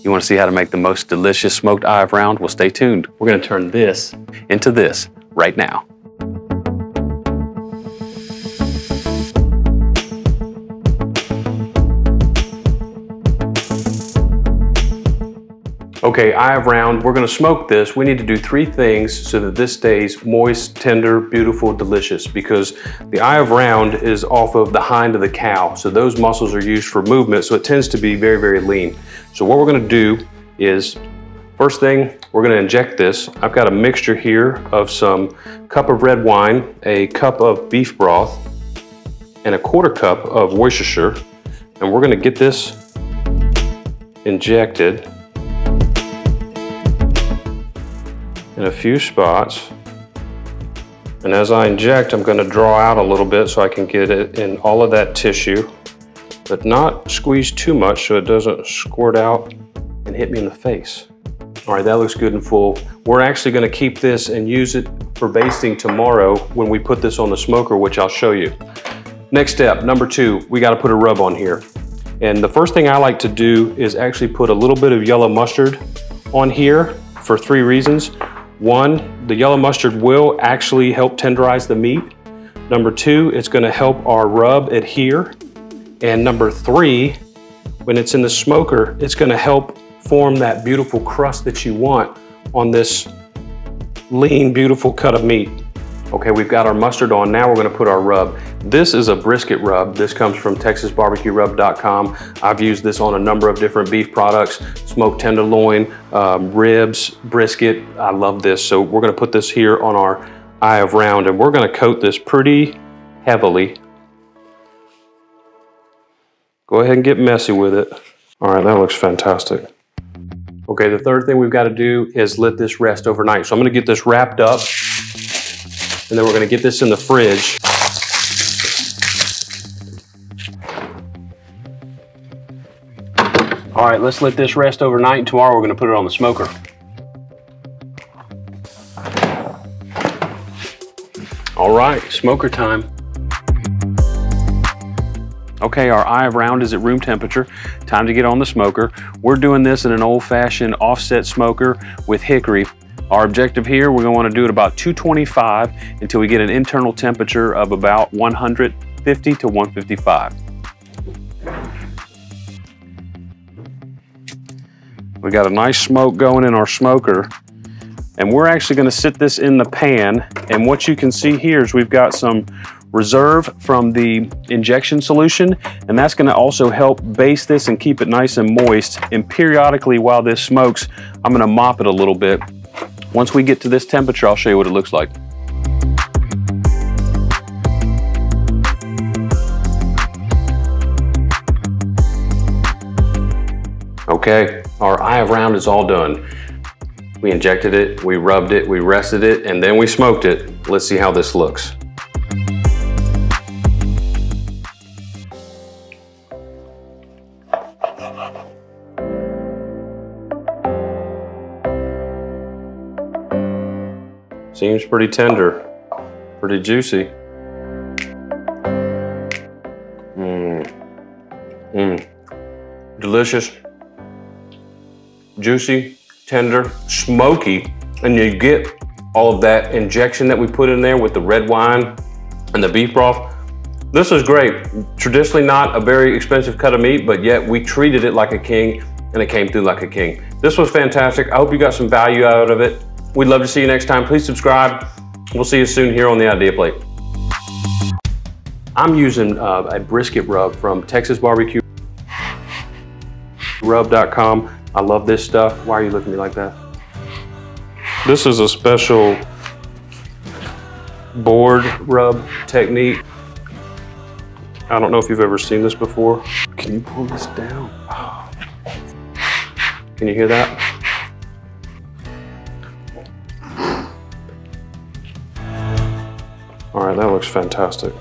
You want to see how to make the most delicious smoked eye of round? Well, stay tuned. We're going to turn this into this right now. Okay, eye of round, we're gonna smoke this. We need to do 3 things so that this stays moist, tender, beautiful, delicious, because the eye of round is off of the hind of the cow. So those muscles are used for movement, so it tends to be very, very lean. So what we're gonna do is, first thing, we're gonna inject this. I've got a mixture here of some cup of red wine, a cup of beef broth, and a 1/4 cup of Worcestershire. And we're gonna get this injected in a few spots. And as I inject, I'm going to draw out a little bit so I can get it in all of that tissue, but not squeeze too much so it doesn't squirt out and hit me in the face. All right, that looks good and full. We're actually going to keep this and use it for basting tomorrow when we put this on the smoker, which I'll show you. Next step, number 2, we got to put a rub on here. And the first thing I like to do is actually put a little bit of yellow mustard on here for 3 reasons. 1, the yellow mustard will actually help tenderize the meat. Number 2, it's going to help our rub adhere. And number 3, when it's in the smoker, it's going to help form that beautiful crust that you want on this lean, beautiful cut of meat. Okay, we've got our mustard on. Now we're going to put our rub. This is a brisket rub. This comes from TexasBarbecueRub.com. I've used this on a number of different beef products, smoked tenderloin, ribs, brisket. I love this. So we're going to put this here on our eye of round, and we're going to coat this pretty heavily. Go ahead and get messy with it. All right, that looks fantastic. Okay, the third thing we've got to do is let this rest overnight. So I'm going to get this wrapped up, and then we're going to get this in the fridge. All right, let's let this rest overnight, and tomorrow we're going to put it on the smoker. All right, smoker time. Okay, our eye of round is at room temperature. Time to get on the smoker. We're doing this in an old-fashioned offset smoker with hickory. Our objective here, we're going to want to do it about 225 until we get an internal temperature of about 150 to 155. We got a nice smoke going in our smoker, and we're actually going to sit this in the pan. And what you can see here is we've got some reserve from the injection solution, and that's going to also help baste this and keep it nice and moist. And periodically while this smokes, I'm going to mop it a little bit. Once we get to this temperature, I'll show you what it looks like. Okay, our eye of round is all done. We injected it, we rubbed it, we rested it, and then we smoked it. Let's see how this looks. Seems pretty tender, pretty juicy. Delicious, juicy, tender, smoky, and you get all of that injection that we put in there with the red wine and the beef broth. This is great. Traditionally not a very expensive cut of meat, but yet we treated it like a king, and it came through like a king. This was fantastic. I hope you got some value out of it. We'd love to see you next time. Please subscribe. We'll see you soon here on The Idea Plate. I'm using a brisket rub from TexasBarbecueRub.com. I love this stuff. Why are you looking at me like that? This is a special board rub technique. I don't know if you've ever seen this before. Can you pull this down? Oh. Can you hear that? All right, that looks fantastic.